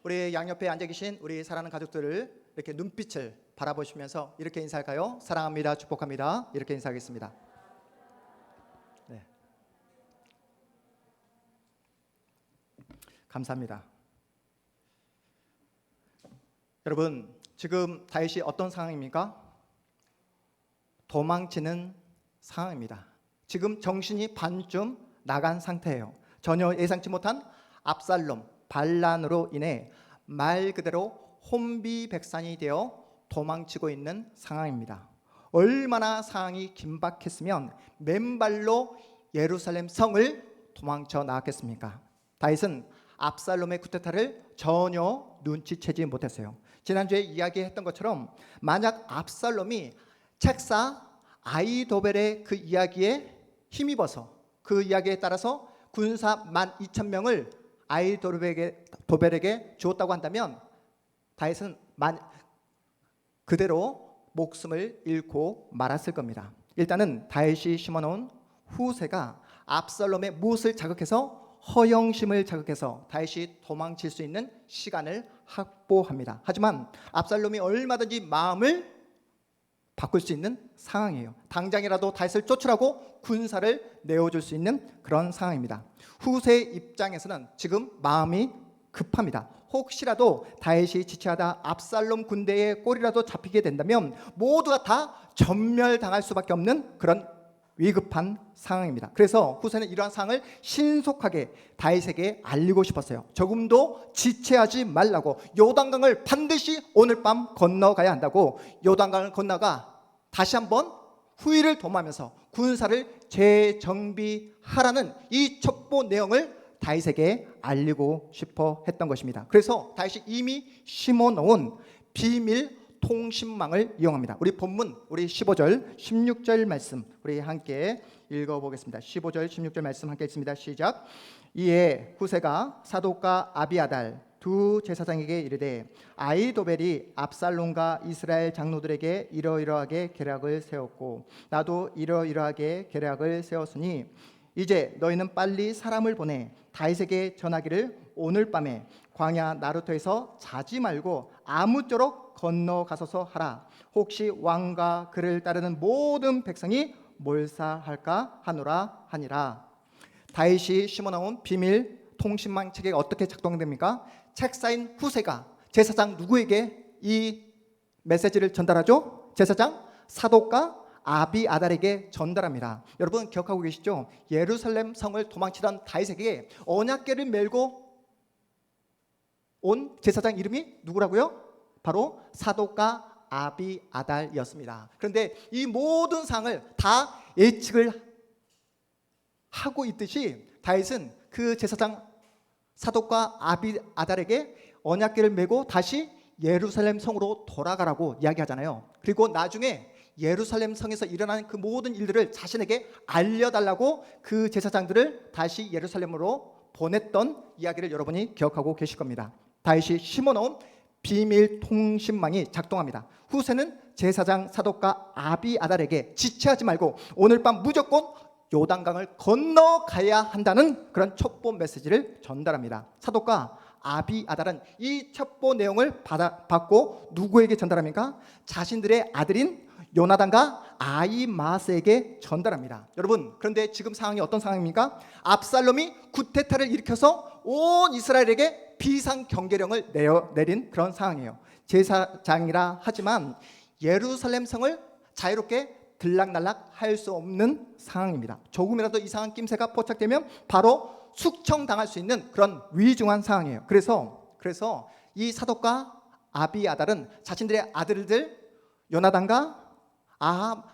우리 양옆에 앉아 계신 우리 사랑하는 가족들을 이렇게 눈빛을 바라보시면서 이렇게 인사할까요? 사랑합니다, 축복합니다. 이렇게 인사하겠습니다. 네. 감사합니다. 여러분, 지금 다윗이 어떤 상황입니까? 도망치는 상황입니다. 지금 정신이 반쯤 나간 상태예요. 전혀 예상치 못한 압살롬 반란으로 인해 말 그대로 혼비백산이 되어 도망치고 있는 상황입니다. 얼마나 상황이 긴박했으면 맨발로 예루살렘 성을 도망쳐 나왔겠습니까? 다윗은 압살롬의 쿠데타를 전혀 눈치채지 못했어요. 지난주에 이야기했던 것처럼 만약 압살롬이 책사 아히도벨의 그 이야기에 힘입어서 그 이야기에 따라서 군사 12,000명을 아히도벨에게 주었다고 한다면 다윗은 그대로 목숨을 잃고 말았을 겁니다. 일단은 다윗이 심어놓은 후세가 압살롬의 무엇을 자극해서 허영심을 자극해서 다윗이 도망칠 수 있는 시간을 확보합니다. 하지만 압살롬이 얼마든지 마음을 바꿀 수 있는 상황이에요. 당장이라도 다윗을 쫓으라고 군사를 내어줄 수 있는 그런 상황입니다. 후세의 입장에서는 지금 마음이 급합니다. 혹시라도 다윗이 지체하다 압살롬 군대의 꼴이라도 잡히게 된다면 모두가 다 전멸당할 수밖에 없는 그런 위급한 상황입니다. 그래서 후세는 이러한 상황을 신속하게 다윗에게 알리고 싶었어요. 조금도 지체하지 말라고, 요단강을 반드시 오늘 밤 건너가야 한다고, 요단강을 건너가 다시 한번 후위를 도모하면서 군사를 재정비하라는 이 첩보 내용을 다윗에게 알리고 싶어 했던 것입니다. 그래서 다윗이 이미 심어놓은 비밀 통신망을 이용합니다. 우리 본문 우리 15절 16절 말씀 우리 함께 읽어보겠습니다. 15절 16절 말씀 함께 읽습니다. 시작. 이에 후세가 사독과 아비아달 두 제사장에게 이르되 아히도벨이 압살롬과 이스라엘 장로들에게 이러이러하게 계략을 세웠고 나도 이러이러하게 계략을 세웠으니 이제 너희는 빨리 사람을 보내 다윗에게 전하기를 오늘 밤에 광야 나루터에서 자지 말고 아무쪼록 건너가소서 하라. 혹시 왕과 그를 따르는 모든 백성이 몰사할까 하노라 하니라. 다윗이 심어놓은 비밀 통신망 체계가 어떻게 작동됩니까? 책사인 후세가 제사장 누구에게 이 메시지를 전달하죠? 제사장 사독과 아비아달에게 전달합니다. 여러분 기억하고 계시죠? 예루살렘 성을 도망치던 다윗에게 언약궤를 메고 온 제사장 이름이 누구라고요? 바로 사독과 아비아달이었습니다. 그런데 이 모든 상을 다 예측을 하고 있듯이 다윗은 그 제사장 사독과 아비아달에게 언약궤를 메고 다시 예루살렘 성으로 돌아가라고 이야기하잖아요. 그리고 나중에 예루살렘 성에서 일어나는 그 모든 일들을 자신에게 알려달라고 그 제사장들을 다시 예루살렘으로 보냈던 이야기를 여러분이 기억하고 계실 겁니다. 다윗이 심어놓은 비밀 통신망이 작동합니다. 후세는 제사장 사독과 아비아달에게 지체하지 말고 오늘 밤 무조건 요단강을 건너가야 한다는 그런 첩보 메시지를 전달합니다. 사독과 아비아달은 이 첩보 내용을 받고 누구에게 전달합니까? 자신들의 아들인 요나단과 아히마스에게 전달합니다. 여러분 그런데 지금 상황이 어떤 상황입니까? 압살롬이 쿠데타를 일으켜서 온 이스라엘에게 비상경계령을 내린 그런 상황이에요. 제사장이라 하지만 예루살렘 성을 자유롭게 들락날락 할 수 없는 상황입니다. 조금이라도 이상한 낌새가 포착되면 바로 숙청당할 수 있는 그런 위중한 상황이에요. 그래서 이 사독과 아비아달은 자신들의 아들들 요나단과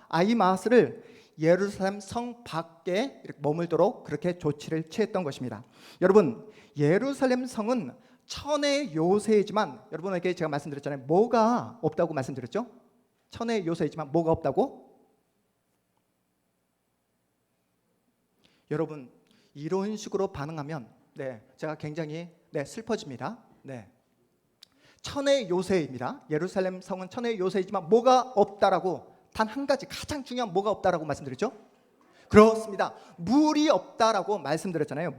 아히마스를 예루살렘 성 밖에 머물도록 그렇게 조치를 취했던 것입니다. 여러분 예루살렘 성은 천의 요새이지만 여러분에게 제가 말씀드렸잖아요. 뭐가 없다고 말씀드렸죠? 천의 요새이지만 뭐가 없다고? 여러분 이런 식으로 반응하면 제가 굉장히 슬퍼집니다. 천의 요새입니다. 예루살렘 성은 천의 요새이지만 뭐가 없다라고 단 한 가지 가장 중요한 뭐가 없다라고 말씀드렸죠? 그렇습니다. 물이 없다라고 말씀드렸잖아요.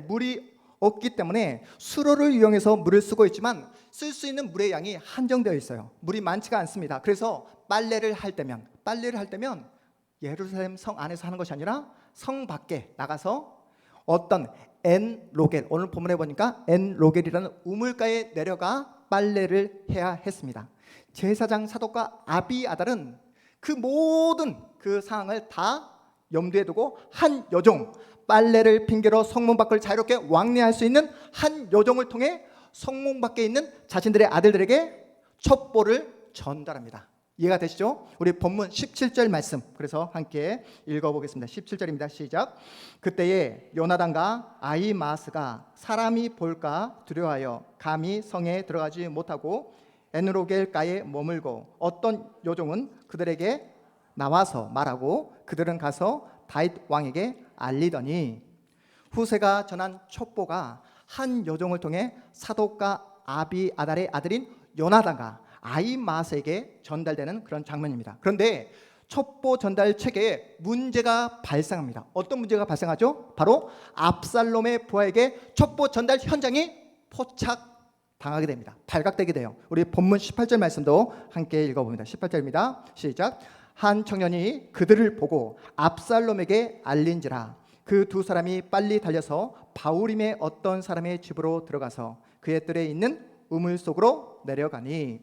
물이 없기 때문에 수로를 이용해서 물을 쓰고 있지만 쓸 수 있는 물의 양이 한정되어 있어요. 물이 많지가 않습니다. 그래서 빨래를 할 때면 예루살렘 성 안에서 하는 것이 아니라 성 밖에 나가서 어떤 엔로겔, 오늘 본문에 보니까 엔로겔이라는 우물가에 내려가 빨래를 해야 했습니다. 제사장 사독과 아비아달은 그 모든 그 상황을 다 염두에 두고 한 여종, 빨래를 핑계로 성문 밖을 자유롭게 왕래할 수 있는 한 여종을 통해 성문 밖에 있는 자신들의 아들들에게 첩보를 전달합니다. 이해가 되시죠? 우리 본문 17절 말씀, 그래서 함께 읽어보겠습니다. 17절입니다. 시작. 그때에 요나단과 아히마아스가 사람이 볼까 두려워하여 감히 성에 들어가지 못하고 엔로겔가에 머물고 어떤 여종은 그들에게 나와서 말하고 그들은 가서 다윗 왕에게 알리더니 후세가 전한 첩보가 한 여종을 통해 사독과 아비아달의 아들인 요나단과 아히마아스에게 전달되는 그런 장면입니다. 그런데 첩보 전달 체계에 문제가 발생합니다. 어떤 문제가 발생하죠? 바로 압살롬의 부하에게 첩보 전달 현장이 포착당하게 됩니다. 발각되게 돼요. 우리 본문 18절 말씀도 함께 읽어봅니다. 18절입니다. 시작. 한 청년이 그들을 보고 압살롬에게 알린지라 그 두 사람이 빨리 달려서 바후림의 어떤 사람의 집으로 들어가서 그의 뜰에 있는 우물 속으로 내려가니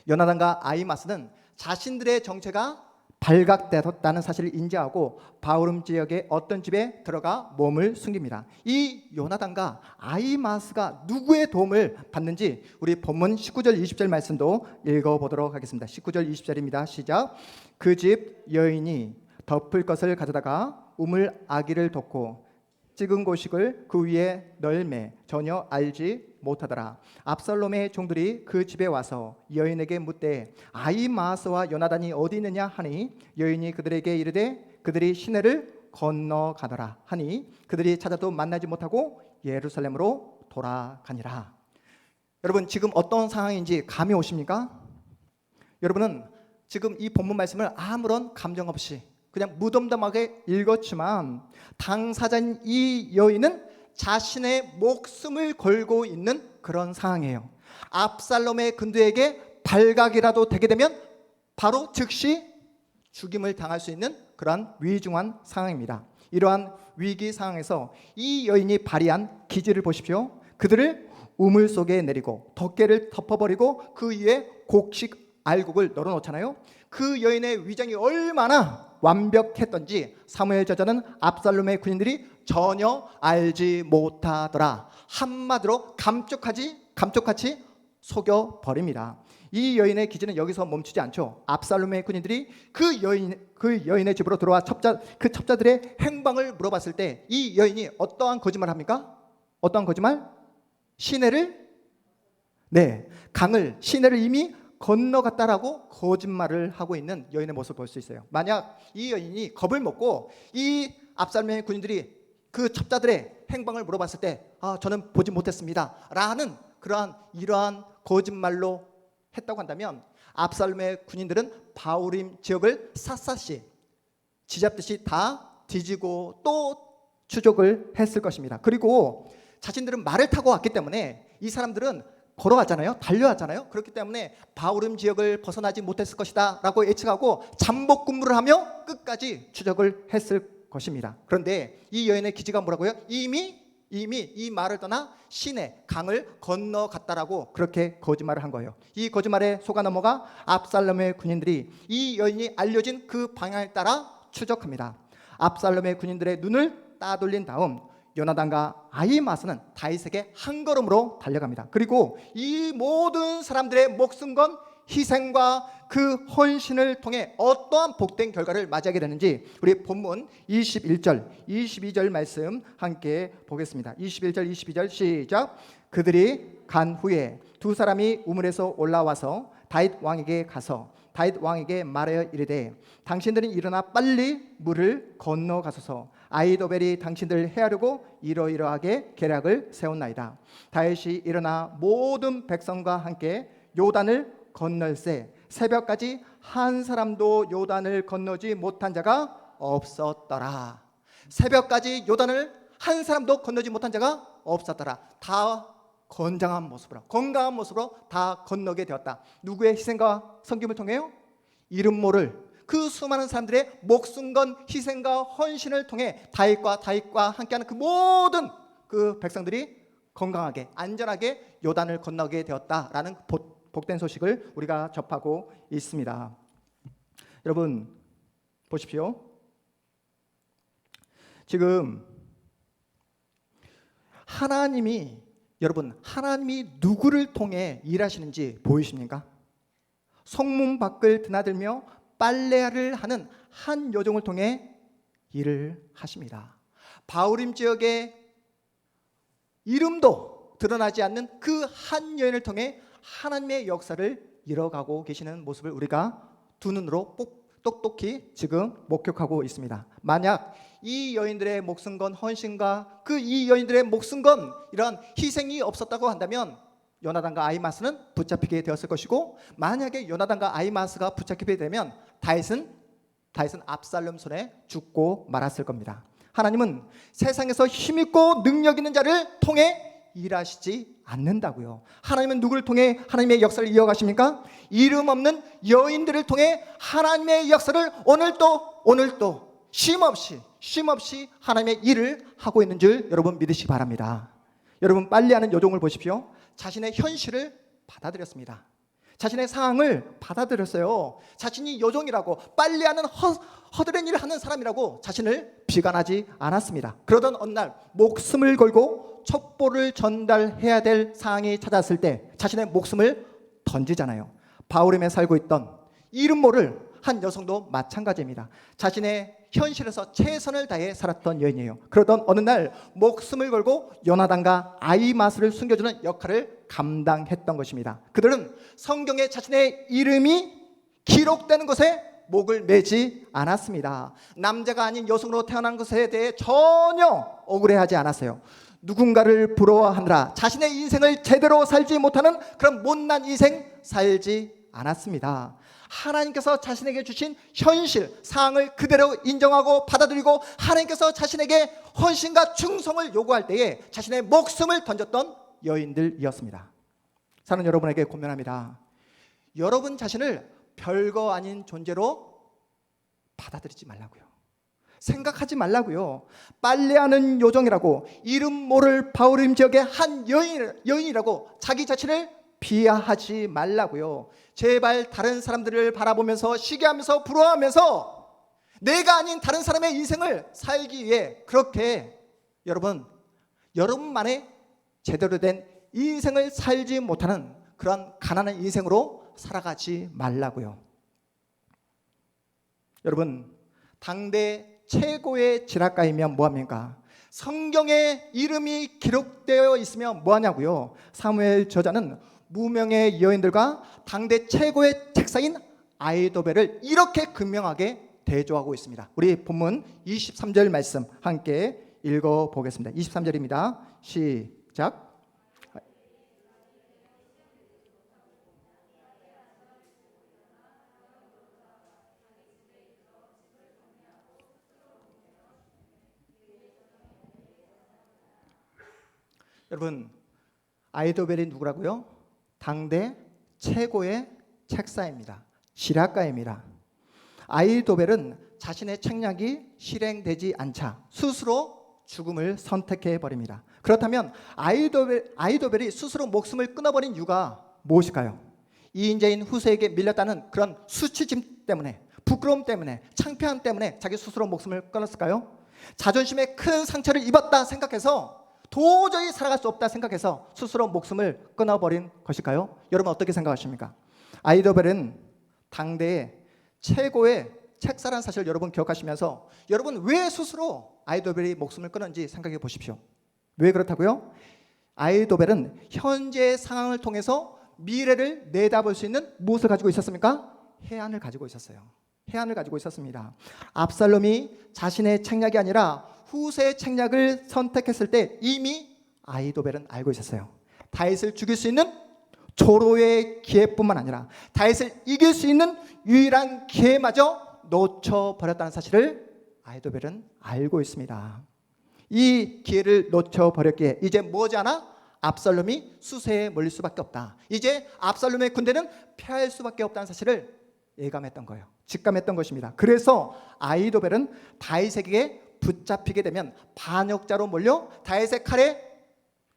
요나단과 아히마스는 자신들의 정체가 발각되었다는 사실을 인지하고 바후림 지역의 어떤 집에 들어가 몸을 숨깁니다. 이 요나단과 아히마스가 누구의 도움을 받는지 우리 본문 19절 20절 말씀도 읽어보도록 하겠습니다. 19절 20절입니다. 시작. 그 집 여인이 덮을 것을 가져다가 우물 아기를 덮고 찍은 고식을 그 위에 널매 전혀 알지 못하더라. 압살롬의 종들이 그 집에 와서 여인에게 묻되 아히마아스와 요나단이 어디 있느냐 하니 여인이 그들에게 이르되 그들이 시내를 건너가더라 하니 그들이 찾아도 만나지 못하고 예루살렘으로 돌아가니라. 여러분 지금 어떤 상황인지 감이 오십니까? 여러분은 지금 이 본문 말씀을 아무런 감정 없이 그냥 무덤덤하게 읽었지만 당사자인 이 여인은 자신의 목숨을 걸고 있는 그런 상황이에요. 압살롬의 군대에게 발각이라도 되게 되면 바로 즉시 죽임을 당할 수 있는 그러한 위중한 상황입니다. 이러한 위기 상황에서 이 여인이 발휘한 기지를 보십시오. 그들을 우물 속에 내리고 덮개를 덮어버리고 그 위에 곡식 알곡을 널어놓잖아요. 그 여인의 위장이 얼마나 완벽했던지 사무엘저자는 압살롬의 군인들이 전혀 알지 못하더라. 한마디로 감쪽같이 속여버립니다. 이 여인의 기지는 여기서 멈추지 않죠. 압살롬의 군인들이 그 여인의 집으로 들어와 그 첩자들의 행방을 물어봤을 때 이 여인이 어떠한 거짓말을 합니까? 어떠한 거짓말? 시내를 이미 건너갔다라고 거짓말을 하고 있는 여인의 모습을 볼 수 있어요. 만약 이 여인이 겁을 먹고 이 압살롬의 군인들이 그 첩자들의 행방을 물어봤을 때 저는 보지 못했습니다 라는 이러한 거짓말로 했다고 한다면 압살롬의 군인들은 바후림 지역을 샅샅이 쥐잡듯이 다 뒤지고 또 추적을 했을 것입니다. 그리고 자신들은 말을 타고 왔기 때문에 이 사람들은 걸어왔잖아요. 달려왔잖아요. 그렇기 때문에 바후림 지역을 벗어나지 못했을 것이다 라고 예측하고 잠복 근무를 하며 끝까지 추적을 했을 것입니다. 그런데 이 여인의 기지가 뭐라고요? 이미 이 말을 떠나 시내 강을 건너갔다라고 그렇게 거짓말을 한 거예요. 이 거짓말에 속아 넘어가 압살롬의 군인들이 이 여인이 알려진 그 방향에 따라 추적합니다. 압살롬의 군인들의 눈을 따돌린 다음 요나단과 아히마스는 다윗에게 한 걸음으로 달려갑니다. 그리고 이 모든 사람들의 목숨 건 희생과 그 헌신을 통해 어떠한 복된 결과를 맞이하게 되는지 우리 본문 21절, 22절 말씀 함께 보겠습니다. 21절, 22절 시작. 그들이 간 후에 두 사람이 우물에서 올라와서 다윗 왕에게 가서 다윗 왕에게 말하여 이르되 당신들은 일어나 빨리 물을 건너가소서. 아히도벨이 당신들을 해하려고 이러이러하게 계략을 세웠나이다. 다윗이 일어나 모든 백성과 함께 요단을 건널세 새벽까지 한 사람도 요단을 건너지 못한 자가 없었더라. 새벽까지 요단을 한 사람도 건너지 못한 자가 없었더라. 다 건강한 모습으로 다 건너게 되었다. 누구의 희생과 섬김을 통해요? 이름 모를 그 수많은 사람들의 목숨 건 희생과 헌신을 통해 다윗과 함께하는 그 모든 그 백성들이 건강하게 안전하게 요단을 건너게 되었다라는 복된 소식을 우리가 접하고 있습니다. 여러분 보십시오. 지금 하나님이 누구를 통해 일하시는지 보이십니까? 성문 밖을 드나들며 빨래를 하는 한 여종을 통해 일을 하십니다. 바울임 지역의 이름도 드러나지 않는 그 한 여인을 통해 하나님의 역사를 이뤄가고 계시는 모습을 우리가 두 눈으로 똑똑히 지금 목격하고 있습니다. 만약 이 여인들의 목숨 건 헌신과 이 여인들의 목숨 건 이런 희생이 없었다고 한다면 요나단과 아히마스는 붙잡히게 되었을 것이고, 만약에 요나단과 아히마스가 붙잡히게 되면 다윗은 압살롬 손에 죽고 말았을 겁니다. 하나님은 세상에서 힘있고 능력 있는 자를 통해 일하시지 않는다고요. 하나님은 누구를 통해 하나님의 역사를 이어가십니까? 이름 없는 여인들을 통해 하나님의 역사를 오늘도 쉼없이 하나님의 일을 하고 있는 줄 여러분 믿으시기 바랍니다. 여러분 빨래하는 여종을 보십시오. 자신의 현실을 받아들였습니다. 자신의 상황을 받아들였어요. 자신이 여종이라고 빨래하는 허드렛 일을 하는 사람이라고 자신을 비관하지 않았습니다. 그러던 어느 날 목숨을 걸고 첩보를 전달해야 될 상황이 찾아왔을 때 자신의 목숨을 던지잖아요. 바울임에 살고 있던 이름 모를 한 여성도 마찬가지입니다. 자신의 현실에서 최선을 다해 살았던 여인이에요. 그러던 어느 날 목숨을 걸고 요나단과 아히마스를 숨겨주는 역할을 감당했던 것입니다. 그들은 성경에 자신의 이름이 기록되는 것에 목을 매지 않았습니다. 남자가 아닌 여성으로 태어난 것에 대해 전혀 억울해하지 않았어요. 누군가를 부러워하느라 자신의 인생을 제대로 살지 못하는 그런 못난 인생 살지 않았습니다. 하나님께서 자신에게 주신 현실, 상황을 그대로 인정하고 받아들이고 하나님께서 자신에게 헌신과 충성을 요구할 때에 자신의 목숨을 던졌던 여인들이었습니다. 사는 여러분에게 권면합니다. 여러분 자신을 별거 아닌 존재로 받아들이지 말라고요. 생각하지 말라고요. 빨래하는 요정이라고, 이름 모를 바울임 지역의 한 여인이라고 자기 자신을 비하하지 말라고요. 제발 다른 사람들을 바라보면서 시기하면서 부러워하면서 내가 아닌 다른 사람의 인생을 살기 위해 그렇게 여러분만의 제대로 된 인생을 살지 못하는 그런 가난한 인생으로 살아가지 말라고요. 여러분, 당대 최고의 지략가이면 뭐합니까? 성경에 이름이 기록되어 있으면 뭐하냐고요. 사무엘 저자는 무명의 여인들과 당대 최고의 책사인 아이도벨을 이렇게 극명하게 대조하고 있습니다. 우리 본문 23절 말씀 함께 읽어보겠습니다. 23절입니다. 시작. 여러분, 아이도벨이 누구라고요? 당대 최고의 책사입니다. 지략가입니다. 아이도벨은 자신의 책략이 실행되지 않자 스스로 죽음을 선택해 버립니다. 그렇다면 아이도벨이 스스로 목숨을 끊어버린 이유가 무엇일까요? 이인자인 후세에게 밀렸다는 그런 수치심 때문에, 부끄러움 때문에, 창피함 때문에 자기 스스로 목숨을 끊었을까요? 자존심에 큰 상처를 입었다 생각해서, 도저히 살아갈 수 없다 생각해서 스스로 목숨을 끊어버린 것일까요? 여러분 어떻게 생각하십니까? 아이도벨은 당대의 최고의 책사라는 사실을 여러분 기억하시면서 여러분 왜 스스로 아이도벨이 목숨을 끊었는지 생각해 보십시오. 왜 그렇다고요? 아이도벨은 현재의 상황을 통해서 미래를 내다볼 수 있는 무엇을 가지고 있었습니까? 해안을 가지고 있었어요. 해안을 가지고 있었습니다. 압살롬이 자신의 책략이 아니라 후세의 책략을 선택했을 때 이미 아이도벨은 알고 있었어요. 다윗을 죽일 수 있는 조로의 기회뿐만 아니라 다윗을 이길 수 있는 유일한 기회마저 놓쳐버렸다는 사실을 아이도벨은 알고 있습니다. 이 기회를 놓쳐버렸기에 이제 뭐지않아 압살롬이 수세에 몰릴 수밖에 없다. 이제 압살롬의 군대는 패할 수밖에 없다는 사실을 예감했던 거예요. 직감했던 것입니다. 그래서 아히도벨은 다윗에게 붙잡히게 되면 반역자로 몰려 다윗의 칼에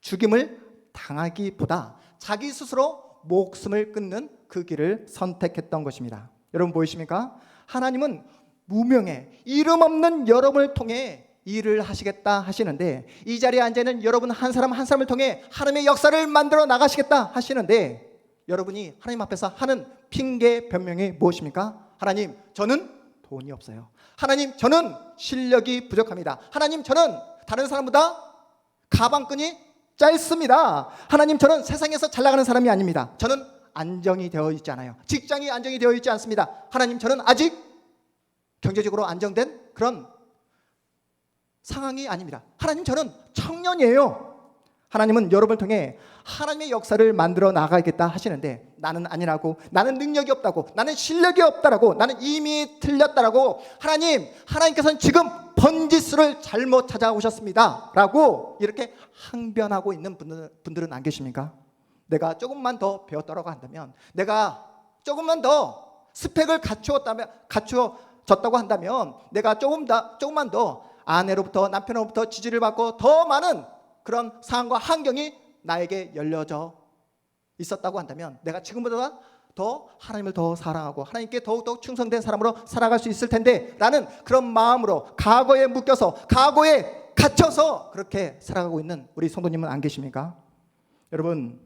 죽임을 당하기보다 자기 스스로 목숨을 끊는 그 길을 선택했던 것입니다. 여러분 보이십니까? 하나님은 무명의 이름 없는 여러분을 통해 일을 하시겠다 하시는데, 이 자리에 앉아있는 여러분 한 사람 한 사람을 통해 하나님의 역사를 만들어 나가시겠다 하시는데, 여러분이 하나님 앞에서 하는 핑계 변명이 무엇입니까? 하나님, 저는 돈이 없어요. 하나님, 저는 실력이 부족합니다. 하나님, 저는 다른 사람보다 가방끈이 짧습니다. 하나님, 저는 세상에서 잘 나가는 사람이 아닙니다. 저는 안정이 되어 있지 않아요. 직장이 안정이 되어 있지 않습니다. 하나님, 저는 아직 경제적으로 안정된 그런 상황이 아닙니다. 하나님, 저는 청년이에요. 하나님은 여러분을 통해 하나님의 역사를 만들어 나가겠다 하시는데, 나는 아니라고, 나는 능력이 없다고, 나는 실력이 없다라고, 나는 이미 틀렸다라고, 하나님께서는 지금 번지수를 잘못 찾아오셨습니다 라고 이렇게 항변하고 있는 분들은 안 계십니까? 내가 조금만 더 배웠다고 한다면, 내가 조금만 더 스펙을 갖추어졌다고 한다면, 내가 조금만 더 아내로부터 남편으로부터 지지를 받고 더 많은 그런 상황과 환경이 나에게 열려져 있었다고 한다면, 내가 지금보다 더 하나님을 더 사랑하고 하나님께 더욱더 충성된 사람으로 살아갈 수 있을 텐데 라는 그런 마음으로 과거에 묶여서, 과거에 갇혀서 그렇게 살아가고 있는 우리 성도님은 안 계십니까? 여러분,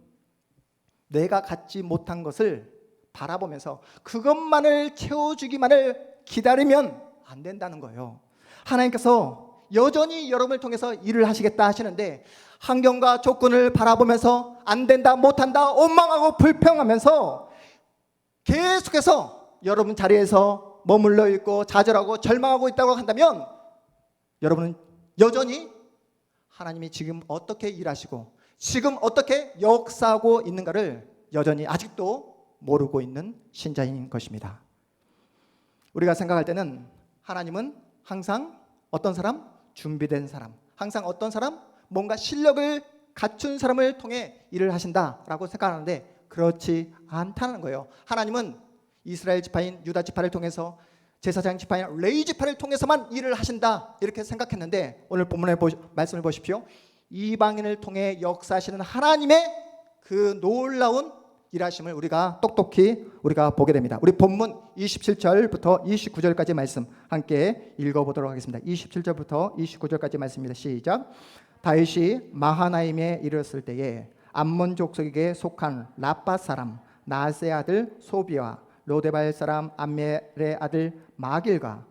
내가 갖지 못한 것을 바라보면서 그것만을 채워주기만을 기다리면 안 된다는 거예요. 하나님께서 여전히 여러분을 통해서 일을 하시겠다 하시는데, 환경과 조건을 바라보면서 안 된다, 못한다, 원망하고 불평하면서 계속해서 여러분 자리에서 머물러 있고 좌절하고 절망하고 있다고 한다면, 여러분은 여전히 하나님이 지금 어떻게 일하시고 지금 어떻게 역사하고 있는가를 여전히 아직도 모르고 있는 신자인 것입니다. 우리가 생각할 때는 하나님은 항상 어떤 사람? 준비된 사람, 항상 어떤 사람? 뭔가 실력을 갖춘 사람을 통해 일을 하신다라고 생각하는데, 그렇지 않다는 거예요. 하나님은 이스라엘 지파인 유다 지파를 통해서, 제사장 지파인 레위 지파를 통해서만 일을 하신다 이렇게 생각했는데, 오늘 본문의 말씀을 보십시오. 이방인을 통해 역사하시는 하나님의 그 놀라운 일하심을 우리가 똑똑히 보게 됩니다. 우리 본문 27절부터 29절까지 말씀 함께 읽어보도록 하겠습니다. 27절부터 29절까지 말씀입니다. 시작. 다윗이 마하나임에 이르렀을 때에 암몬 족속에게 속한 라빠 사람 나스의 아들 소비와 로데발 사람 암멜의 아들 마길과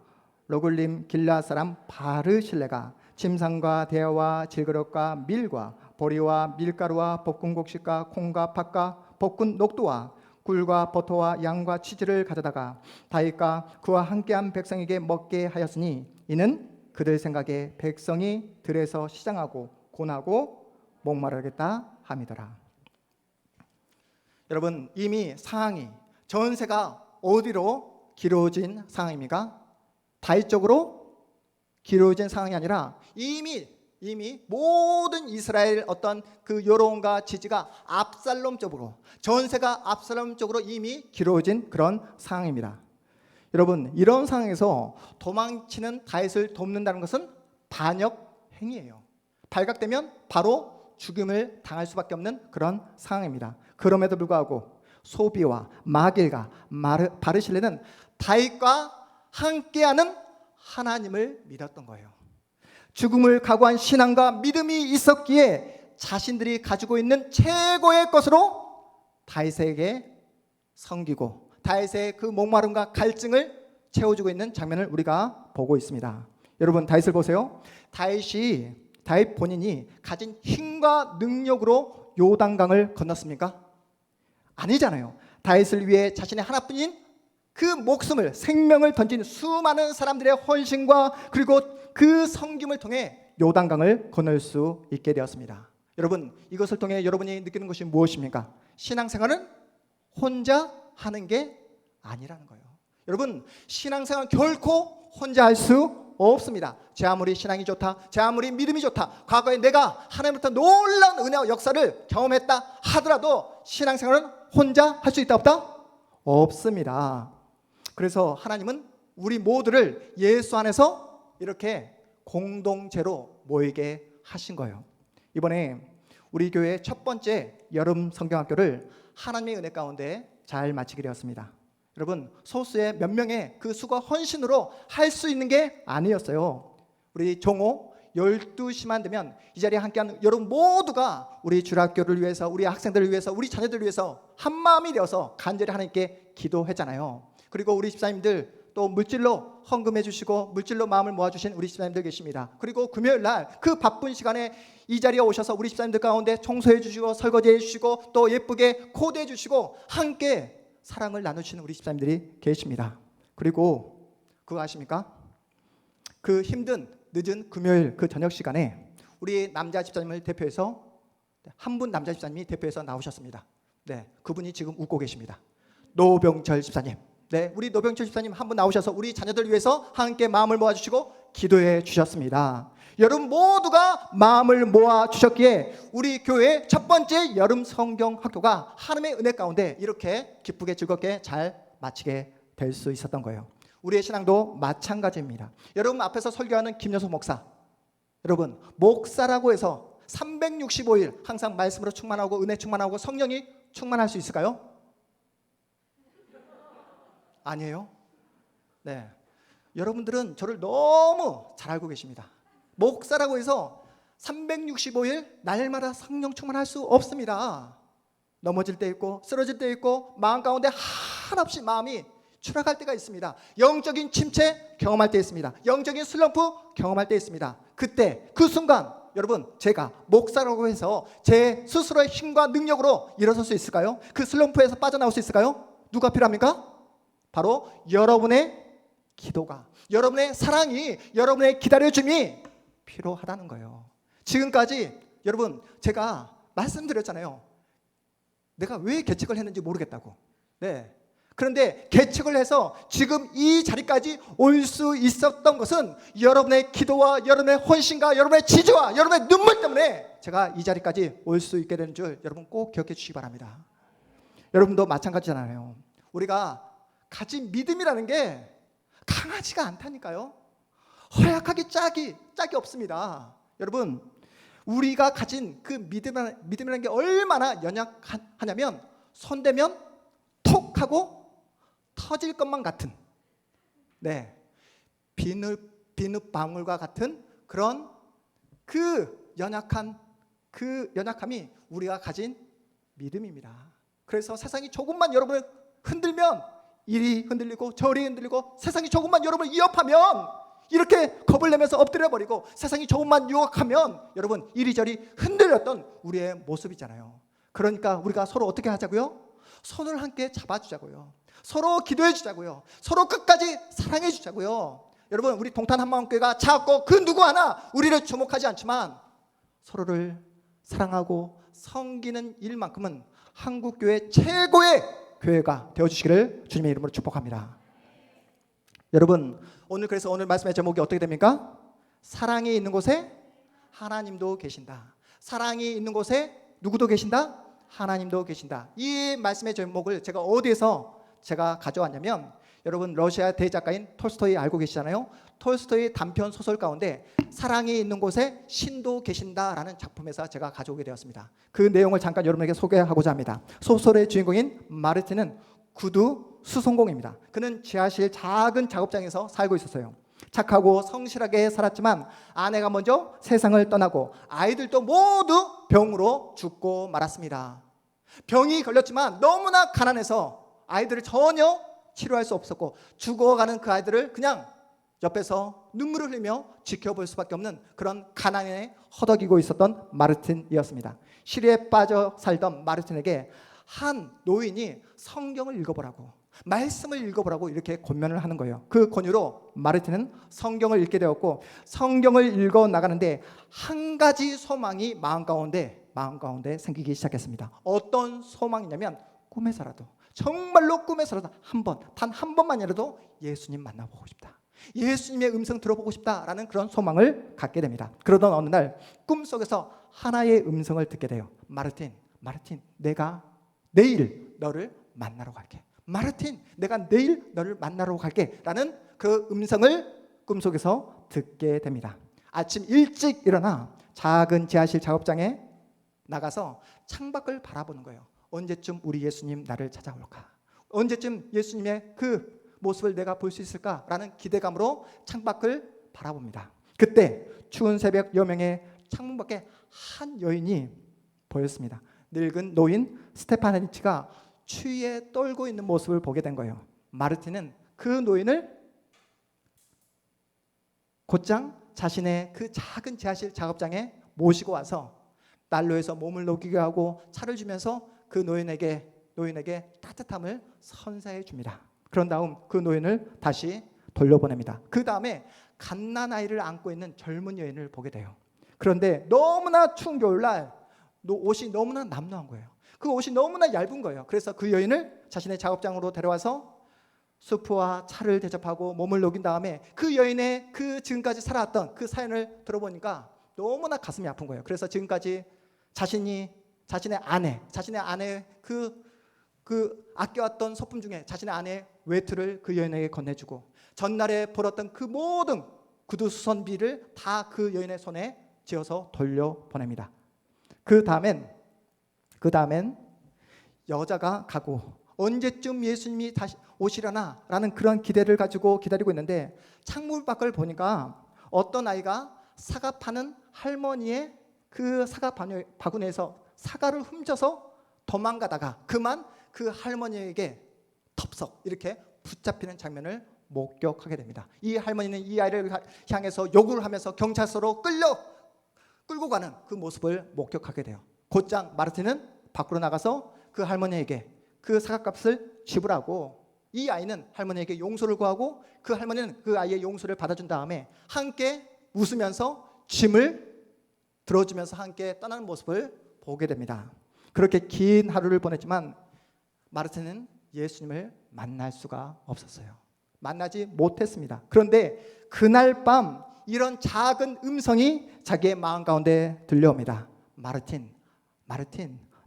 로글림 길라 사람 바르실레가 침상과 대야와 질그릇과 밀과 보리와 밀가루와 볶은 곡식과 콩과 팥과 볶은 녹두와 굴과 버터와 양과 치즈를 가져다가 다윗과 그와 함께한 백성에게 먹게 하였으니, 이는 그들 생각에 백성이 들에서 시장하고 고나고 목마르겠다 함이더라. 여러분, 이미 상황이, 전세가 어디로 길어진 상황입니까? 다윗 쪽으로 길어진 상황이 아니라 이미 모든 이스라엘 어떤 그 여론과 지지가 압살롬 쪽으로, 전세가 압살롬 쪽으로 이미 길어진 그런 상황입니다. 여러분, 이런 상황에서 도망치는 다윗을 돕는다는 것은 반역 행위예요. 발각되면 바로 죽임을 당할 수밖에 없는 그런 상황입니다. 그럼에도 불구하고 소비와 마길과 바르실레는 다윗과 함께하는 하나님을 믿었던 거예요. 죽음을 각오한 신앙과 믿음이 있었기에 자신들이 가지고 있는 최고의 것으로 다윗에게 섬기고 다윗의 그 목마름과 갈증을 채워주고 있는 장면을 우리가 보고 있습니다. 여러분, 다윗을 보세요. 다윗 본인이 가진 힘과 능력으로 요단강을 건넜습니까? 아니잖아요. 다윗을 위해 자신의 하나뿐인 그 목숨을, 생명을 던진 수많은 사람들의 헌신과 그리고 그 섬김을 통해 요단강을 건널 수 있게 되었습니다. 여러분, 이것을 통해 여러분이 느끼는 것이 무엇입니까? 신앙생활은 혼자 하는 게 아니라는 거예요. 여러분, 신앙생활 결코 혼자 할 수 없습니다. 제 아무리 신앙이 좋다, 제 아무리 믿음이 좋다, 과거에 내가 하나님부터 놀라운 은혜와 역사를 경험했다 하더라도 신앙생활은 혼자 할 수 있다 없다? 없습니다. 그래서 하나님은 우리 모두를 예수 안에서 이렇게 공동체로 모이게 하신 거예요. 이번에 우리 교회 첫 번째 여름 성경학교를 하나님의 은혜 가운데 잘 마치게 되었습니다. 여러분, 소수의 몇 명의 그 수고 헌신으로 할 수 있는 게 아니었어요. 우리 종호 12시만 되면 이 자리에 함께하는 여러분 모두가 우리 주일학교를 위해서, 우리 학생들을 위해서, 우리 자녀들을 위해서 한마음이 되어서 간절히 하나님께 기도했잖아요. 그리고 우리 집사님들 또 물질로 헌금해 주시고 물질로 마음을 모아주신 우리 집사님들 계십니다. 그리고 금요일 날 그 바쁜 시간에 이 자리에 오셔서 우리 집사님들 가운데 청소해 주시고 설거지해 주시고 또 예쁘게 코디해 주시고 함께 사랑을 나누시는 우리 집사님들이 계십니다. 그리고 그거 아십니까? 그 힘든 늦은 금요일 그 저녁 시간에 우리 남자 집사님을 대표해서 한 분 남자 집사님이 대표해서 나오셨습니다. 네, 그분이 지금 웃고 계십니다. 노병철 집사님. 네, 우리 노병철 집사님 한 분 나오셔서 우리 자녀들 위해서 함께 마음을 모아주시고 기도해 주셨습니다. 여러분 모두가 마음을 모아 주셨기에 우리 교회 첫 번째 여름 성경 학교가 하나님의 은혜 가운데 이렇게 기쁘게 즐겁게 잘 마치게 될 수 있었던 거예요. 우리의 신앙도 마찬가지입니다. 여러분 앞에서 설교하는 김여석 목사, 여러분 목사라고 해서 365일 항상 말씀으로 충만하고 은혜 충만하고 성령이 충만할 수 있을까요? 아니에요. 네, 여러분들은 저를 너무 잘 알고 계십니다. 목사라고 해서 365일 날마다 성령 충만할 수 없습니다. 넘어질 때 있고 쓰러질 때 있고 마음 가운데 한없이 마음이 추락할 때가 있습니다. 영적인 침체 경험할 때 있습니다. 영적인 슬럼프 경험할 때 있습니다. 그때 그 순간 여러분 제가 목사라고 해서 제 스스로의 힘과 능력으로 일어설 수 있을까요? 그 슬럼프에서 빠져나올 수 있을까요? 누가 필요합니까? 바로 여러분의 기도가, 여러분의 사랑이, 여러분의 기다려줌이 필요하다는 거예요. 지금까지 여러분 제가 말씀드렸잖아요. 내가 왜 개척을 했는지 모르겠다고. 네. 그런데 개척을 해서 지금 이 자리까지 올 수 있었던 것은 여러분의 기도와 여러분의 헌신과 여러분의 지지와 여러분의 눈물 때문에 제가 이 자리까지 올 수 있게 되는 줄 여러분 꼭 기억해 주시기 바랍니다. 여러분도 마찬가지잖아요. 우리가 가진 믿음이라는 게 강하지가 않다니까요. 허약하기 짝이 없습니다. 여러분 우리가 가진 그 믿음이라는 게 얼마나 연약하냐면 손대면 톡 하고 터질 것만 같은, 네, 비눗방울과 같은 그런 그 연약함이 우리가 가진 믿음입니다. 그래서 세상이 조금만 여러분을 흔들면 이리 흔들리고 저리 흔들리고, 세상이 조금만 여러분을 위협하면 이렇게 겁을 내면서 엎드려 버리고, 세상이 조금만 유혹하면 여러분 이리저리 흔들렸던 우리의 모습이잖아요. 그러니까 우리가 서로 어떻게 하자고요? 손을 함께 잡아주자고요. 서로 기도해 주자고요. 서로 끝까지 사랑해 주자고요. 여러분 우리 동탄 한마음교회가 작고 그 누구 하나 우리를 주목하지 않지만 서로를 사랑하고 섬기는 일만큼은 한국교회 최고의 교회가 되어주시기를 주님의 이름으로 축복합니다. 여러분 그래서 오늘 말씀의 제목이 어떻게 됩니까? 사랑이 있는 곳에 하나님도 계신다. 사랑이 있는 곳에 누구도 계신다? 하나님도 계신다. 이 말씀의 제목을 제가 어디에서 가져왔냐면, 여러분 러시아 대작가인 톨스토이 알고 계시잖아요. 톨스토이 단편 소설 가운데 사랑이 있는 곳에 신도 계신다라는 작품에서 제가 가져오게 되었습니다. 그 내용을 잠깐 여러분에게 소개하고자 합니다. 소설의 주인공인 마르틴은 구두 수송공입니다. 그는 지하실 작은 작업장에서 살고 있었어요. 착하고 성실하게 살았지만 아내가 먼저 세상을 떠나고 아이들도 모두 병으로 죽고 말았습니다. 병이 걸렸지만 너무나 가난해서 아이들을 전혀 치료할 수 없었고, 죽어가는 그 아이들을 그냥 옆에서 눈물을 흘리며 지켜볼 수밖에 없는 그런 가난에 허덕이고 있었던 마르틴이었습니다. 시리에 빠져 살던 마르틴에게 한 노인이 성경을 읽어보라고, 말씀을 읽어보라고 이렇게 권면을 하는 거예요. 그 권유로 마르틴은 성경을 읽게 되었고, 성경을 읽어 나가는데 한 가지 소망이 마음 가운데 생기기 시작했습니다. 어떤 소망이냐면, 꿈에서라도, 정말로 꿈에서라도 단 한 번만이라도 예수님 만나보고 싶다. 예수님의 음성 들어보고 싶다라는 그런 소망을 갖게 됩니다. 그러던 어느 날 꿈속에서 하나의 음성을 듣게 돼요. 마르틴, 마르틴, 내가 내일 너를 만나러 갈게. 마르틴, 내가 내일 너를 만나러 갈게 라는 그 음성을 꿈속에서 듣게 됩니다. 아침 일찍 일어나 작은 지하실 작업장에 나가서 창밖을 바라보는 거예요. 언제쯤 우리 예수님 나를 찾아올까? 언제쯤 예수님의 그 모습을 내가 볼 수 있을까라는 기대감으로 창밖을 바라봅니다. 그때 추운 새벽 여명에 창문 밖에 한 여인이 보였습니다. 늙은 노인 스테파니치가 추위에 떨고 있는 모습을 보게 된 거예요. 마르틴은 그 노인을 곧장 자신의 그 작은 지하실 작업장에 모시고 와서 난로에서 몸을 녹이게 하고 차를 주면서 그 노인에게 따뜻함을 선사해 줍니다. 그런 다음 그 노인을 다시 돌려보냅니다. 그 다음에 갓난아이를 안고 있는 젊은 여인을 보게 돼요. 그런데 너무나 추운 겨울날 옷이 너무나 남루한 거예요. 그 옷이 너무나 얇은 거예요. 그래서 그 여인을 자신의 작업장으로 데려와서 수프와 차를 대접하고 몸을 녹인 다음에 그 여인의 그 지금까지 살아왔던 그 사연을 들어보니까 너무나 가슴이 아픈 거예요. 그래서 지금까지 자신의 아내 그 아껴왔던 소품 중에 자신의 아내의 외투를 그 여인에게 건네주고 전날에 벌었던 그 모든 구두수선비를 다 그 여인의 손에 쥐어서 돌려보냅니다. 그 다음엔 여자가 가고 언제쯤 예수님이 다시 오시려나 라는 그런 기대를 가지고 기다리고 있는데 창문 밖을 보니까 어떤 아이가 사과 파는 할머니의 그 사과 바구니에서 사과를 훔쳐서 도망가다가 그만 그 할머니에게 덥석 이렇게 붙잡히는 장면을 목격하게 됩니다. 이 할머니는 이 아이를 향해서 요구를 하면서 경찰서로 끌고 가는 그 모습을 목격하게 돼요. 곧장 마르틴은 밖으로 나가서 그 할머니에게 그 사과값을 지불하고 이 아이는 할머니에게 용서를 구하고 그 할머니는 그 아이의 용서를 받아준 다음에 함께 웃으면서 짐을 들어주면서 함께 떠나는 모습을 보게 됩니다. 그렇게 긴 하루를 보냈지만 마르틴은 예수님을 만날 수가 없었어요. 만나지 못했습니다. 그런데 그날 밤 이런 작은 음성이 자기의 마음 가운데 들려옵니다. 마르틴,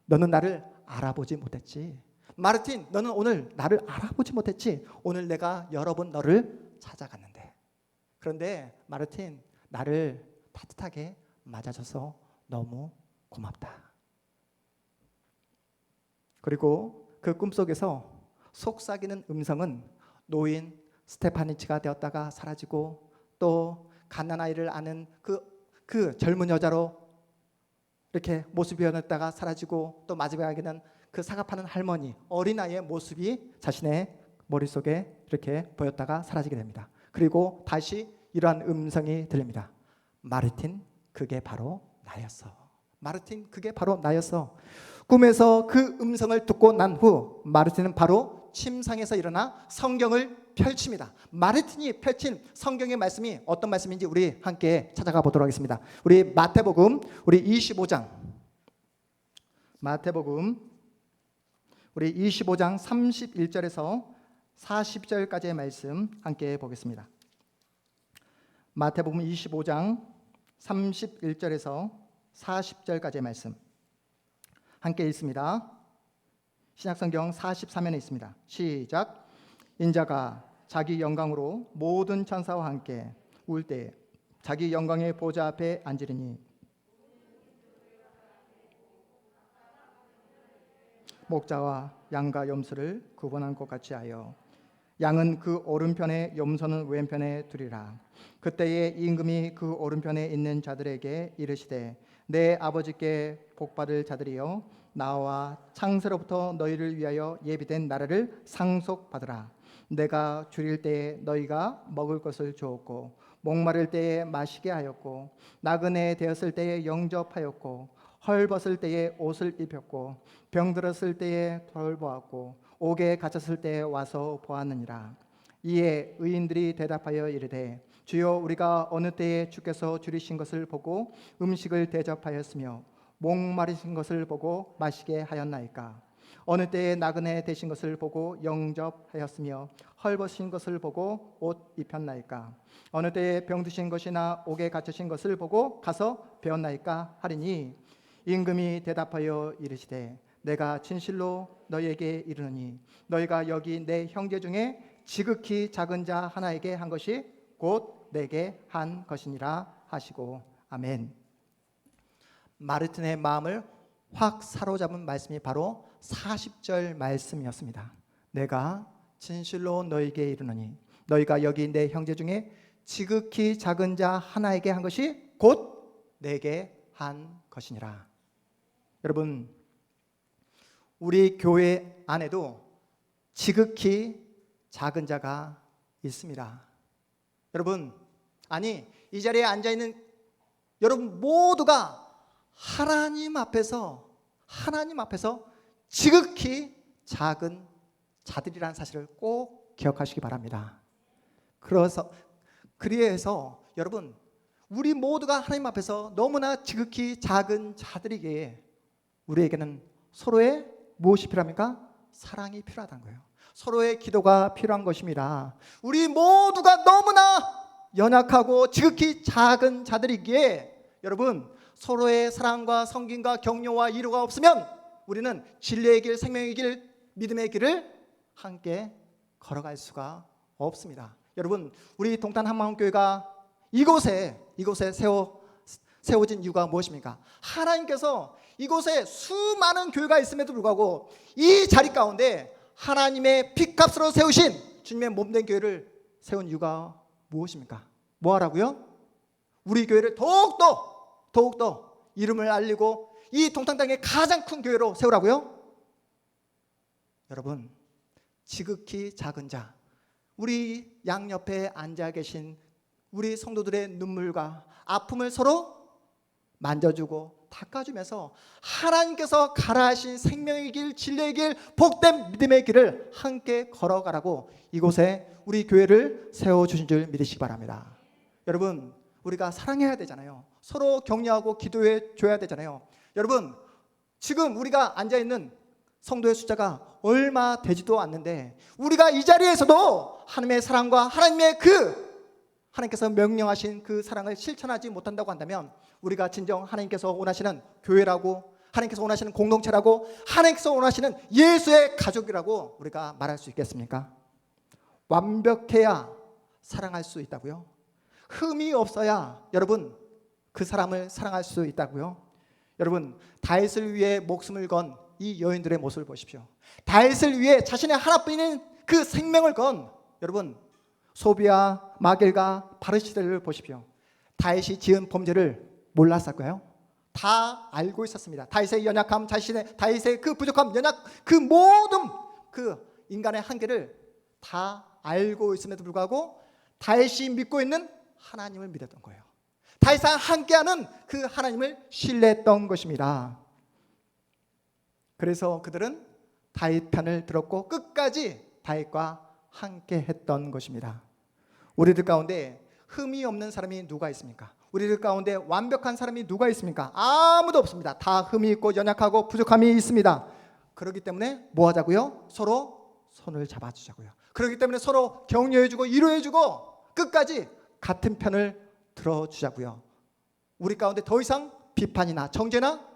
너는 나를 알아보지 못했지. 마르틴, 너는 오늘 나를 알아보지 못했지. 오늘 내가 여러 번 너를 찾아갔는데. 그런데 마르틴, 나를 따뜻하게 맞아줘서 너무 고맙다. 그리고 그 꿈속에서 속삭이는 음성은 노인 스테파니치가 되었다가 사라지고 또 갓난아이를 아는 그 젊은 여자로 이렇게 모습이 변했다가 사라지고 또 마지막에는 그 사과 파는 할머니 어린아이의 모습이 자신의 머릿속에 이렇게 보였다가 사라지게 됩니다. 그리고 다시 이러한 음성이 들립니다. 마르틴, 그게 바로 나였어. 마르틴, 그게 바로 나였어. 꿈에서 그 음성을 듣고 난 후 마르틴은 바로 침상에서 일어나 성경을 펼칩니다. 마르틴이 펼친 성경의 말씀이 어떤 말씀인지 우리 함께 찾아가 보도록 하겠습니다. 우리 마태복음 우리 25장 우리 25장 31절에서 40절까지의 말씀 함께 보겠습니다. 마태복음 25장 31절에서 40절까지의 말씀 함께 읽습니다. 신약성경 43면에 있습니다. 시작. 인자가 자기 영광으로 모든 천사와 함께 올 때 자기 영광의 보좌 앞에 앉으리니 목자와 양과 염소를 구분한 것 같이 하여 양은 그 오른편에 염소는 왼편에 두리라. 그때에 임금이 그 오른편에 있는 자들에게 이르시되 내 아버지께 복받을 자들이여 나와 창세로부터 너희를 위하여 예비된 나라를 상속받으라. 내가 줄일 때에 너희가 먹을 것을 주었고 목마를 때에 마시게 하였고 나그네 되었을 때에 영접하였고 헐벗을 때에 옷을 입혔고 병들었을 때에 돌보았고 옥에 갇혔을 때에 와서 보았느니라. 이에 의인들이 대답하여 이르되 주여 우리가 어느 때에 주께서 줄이신 것을 보고 음식을 대접하였으며 목마르신 것을 보고 마시게 하였나이까. 어느 때에 나그네 되신 것을 보고 영접하였으며 헐벗으신 것을 보고 옷 입혔나이까. 어느 때에 병드신 것이나 옥에 갇히신 것을 보고 가서 배웠나이까 하리니 임금이 대답하여 이르시되 내가 진실로 너희에게 이르노니 너희가 여기 내 형제 중에 지극히 작은 자 하나에게 한 것이 곧 내게 한 것이니라 하시고 아멘. 마르틴의 마음을 확 사로잡은 말씀이 바로 40절 말씀이었습니다. 내가 진실로 너희에게 이르노니 너희가 여기 내 형제 중에 지극히 작은 자 하나에게 한 것이 곧 내게 한 것이니라. 여러분, 우리 교회 안에도 지극히 작은 자가 있습니다. 여러분, 아니 이 자리에 앉아있는 여러분 모두가 하나님 앞에서 지극히 작은 자들이라는 사실을 꼭 기억하시기 바랍니다. 그래서 여러분, 우리 모두가 하나님 앞에서 너무나 지극히 작은 자들이기에 우리에게는 서로의 무엇이 필요합니까? 사랑이 필요하다는 거예요. 서로의 기도가 필요한 것입니다. 우리 모두가 너무나 연약하고 지극히 작은 자들이기에 여러분, 서로의 사랑과 섬김과 격려와 위로가 없으면 우리는 진리의 길, 생명의 길, 믿음의 길을 함께 걸어갈 수가 없습니다. 여러분, 우리 동탄 한마음교회가 이곳에 세워진 이유가 무엇입니까? 하나님께서 이곳에 수많은 교회가 있음에도 불구하고 이 자리 가운데 하나님의 피값으로 세우신 주님의 몸된 교회를 세운 이유가 무엇입니까? 뭐 하라고요? 우리 교회를 더욱더 이름을 알리고 이 동탄 땅의 가장 큰 교회로 세우라고요? 여러분, 지극히 작은 자, 우리 양옆에 앉아 계신 우리 성도들의 눈물과 아픔을 서로 만져주고 닦아주면서 하나님께서 가라하신 생명의 길, 진리의 길, 복된 믿음의 길을 함께 걸어가라고 이곳에 우리 교회를 세워주신 줄 믿으시기 바랍니다. 여러분, 우리가 사랑해야 되잖아요. 서로 격려하고 기도해 줘야 되잖아요. 여러분, 지금 우리가 앉아있는 성도의 숫자가 얼마 되지도 않는데 우리가 이 자리에서도 하나님의 사랑과 하나님께서 명령하신 그 사랑을 실천하지 못한다고 한다면 우리가 진정 하나님께서 원하시는 교회라고, 하나님께서 원하시는 공동체라고, 하나님께서 원하시는 예수의 가족이라고 우리가 말할 수 있겠습니까? 완벽해야 사랑할 수 있다고요? 흠이 없어야 여러분 그 사람을 사랑할 수 있다고요? 여러분, 다윗을 위해 목숨을 건 이 여인들의 모습을 보십시오. 다윗을 위해 자신의 하나뿐인 그 생명을 건 여러분 소비아, 마길과 바르시델을 보십시오. 다윗이 지은 범죄를 몰랐을까요? 다 알고 있었습니다. 다윗의 연약함, 다윗의 그 부족함, 그 모든 그 인간의 한계를 다 알고 있음에도 불구하고 다윗이 믿고 있는 하나님을 믿었던 거예요. 다윗과 함께하는 그 하나님을 신뢰했던 것입니다. 그래서 그들은 다윗 편을 들었고 끝까지 다윗과 함께했던 것입니다. 우리들 가운데 흠이 없는 사람이 누가 있습니까? 우리들 가운데 완벽한 사람이 누가 있습니까? 아무도 없습니다. 다 흠이 있고 연약하고 부족함이 있습니다. 그렇기 때문에 뭐 하자고요? 서로 손을 잡아주자고요. 그렇기 때문에 서로 격려해주고 위로해주고 끝까지 같은 편을 들어주자고요. 우리 가운데 더 이상 비판이나 정죄나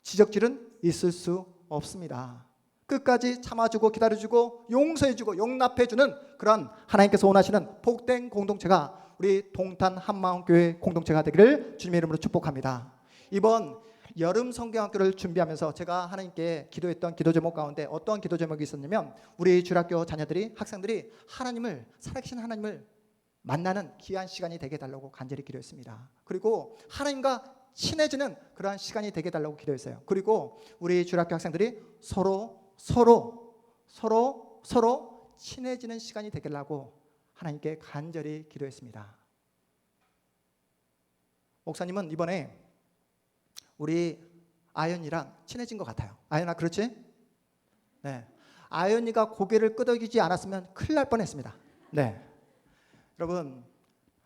지적질은 있을 수 없습니다. 끝까지 참아주고 기다려주고 용서해주고 용납해주는 그런 하나님께서 원하시는 복된 공동체가 우리 동탄 한마음교회 공동체가 되기를 주님의 이름으로 축복합니다. 이번 여름 성경학교를 준비하면서 제가 하나님께 기도했던 기도 제목 가운데 어떤 기도 제목이 있었냐면 우리 주일학교 자녀들이, 학생들이 살아계신 하나님을 만나는 귀한 시간이 되게 해달라고 간절히 기도했습니다. 그리고 하나님과 친해지는 그러한 시간이 되게 해달라고 기도했어요. 그리고 우리 주일학교 학생들이 서로 친해지는 시간이 되게 하려고 하나님께 간절히 기도했습니다. 목사님은 이번에 우리 아연이랑 친해진 것 같아요. 아연아, 그렇지? 네. 아연이가 고개를 끄덕이지 않았으면 큰일 날 뻔했습니다. 네. 여러분,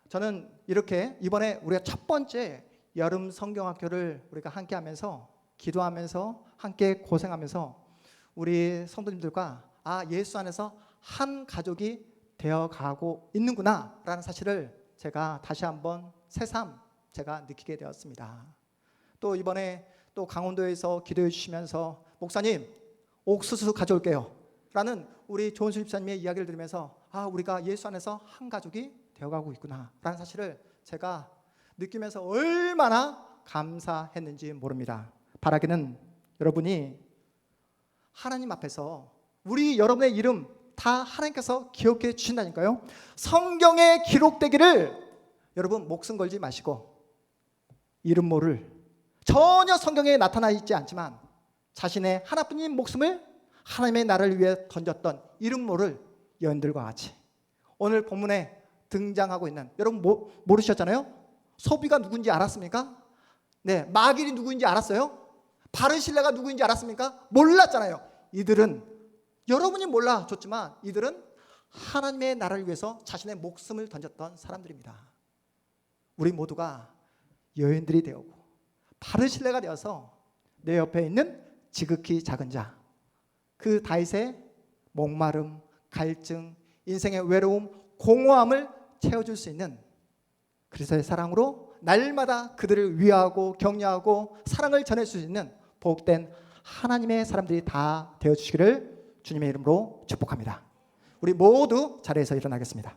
저는 이렇게 이번에 우리가 첫 번째 여름 성경학교를 우리가 함께 하면서 기도하면서 함께 고생하면서 우리 성도님들과 예수 안에서 한 가족이 되어가고 있는구나라는 사실을 제가 다시 한번 새삼 제가 느끼게 되었습니다. 또 이번에 또 강원도에서 기도해 주시면서 목사님 옥수수 가져올게요 라는 우리 조은수 집사님의 이야기를 들으면서 우리가 예수 안에서 한 가족이 되어가고 있구나 라는 사실을 제가 느끼면서 얼마나 감사했는지 모릅니다. 바라기는 여러분이 하나님 앞에서 우리 여러분의 이름 다 하나님께서 기억해 주신다니까요. 성경에 기록되기를 여러분 목숨 걸지 마시고 이름 모를 전혀 성경에 나타나 있지 않지만 자신의 하나뿐인 목숨을 하나님의 나라를 위해 던졌던 이름 모를 여인들과 같이 오늘 본문에 등장하고 있는 여러분 모르셨잖아요. 소비가 누군지 알았습니까? 네, 마길이 누구인지 알았어요? 바르실레가 누구인지 알았습니까? 몰랐잖아요. 이들은 여러분이 몰라줬지만 이들은 하나님의 나라를 위해서 자신의 목숨을 던졌던 사람들입니다. 우리 모두가 여인들이 되었고 바르실레가 되어서 내 옆에 있는 지극히 작은 자, 그 다윗의 목마름, 갈증, 인생의 외로움, 공허함을 채워줄 수 있는 그리스도의 사랑으로 날마다 그들을 위하고 격려하고 사랑을 전할 수 있는 복된 하나님의 사람들이 다 되어주시기를 주님의 이름으로 축복합니다. 우리 모두 자리에서 일어나겠습니다.